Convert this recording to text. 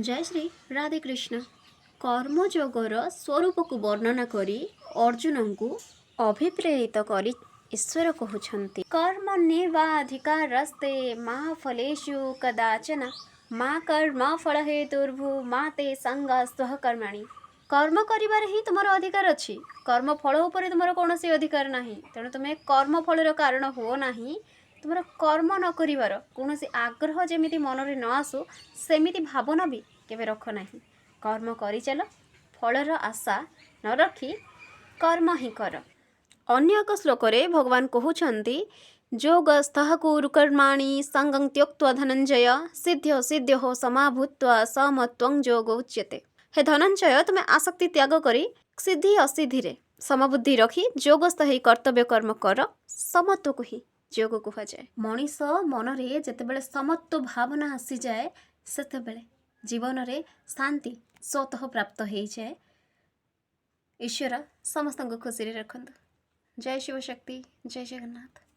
जय श्री राधे कृष्ण। कर्मयोगर स्वरूप को वर्णना करी अर्जुन को अभिप्रेरित करी ईश्वर कहते कर्मण्येवाधिकारस्ते मा फलेषु कदाचन मा कर्म फल हेतुर्भु मा ते संगस्त्वः कर्माणि। कर्म करिबार ही तुमर अधिकार अच्छी, कर्म फल उपरे तुमर कौन अधिकार नहीं। तेणु तुम्हें कर्म फलर कारण हो नहीं। तुमर कर्म न करिबार कौन आग्रह जमी मन में न आसू सेमिति भावना भी केवे रख नहीं। कर्म करी चल, फलर आशा न रखी कर्म ही कर। अन्य एक श्लोक रे भगवान कहउछंती योगस्थः कुरु कर्माणि संगं त्यक्त्वा धनंजय सिद्ध्यो सिद्ध्यो समाभूत्वा समत्वं योगो उच्यते। हे धनंजय, तुम्हें आसक्ति त्याग करी सिद्धि असिद्धि रे समबुद्धि रखी योगस्थ ही कर्तव्य कर्म कर, समत्व को ही योग कह जाए। मनीष मन रे जेतेबेले समत्व भावना आसी जाए सेतेबेले जीवन रे शांति स्वतः प्राप्त हो जाए। ईश्वर समस्त खुशी रखंतु। जय शिव शक्ति, जय जगन्नाथ।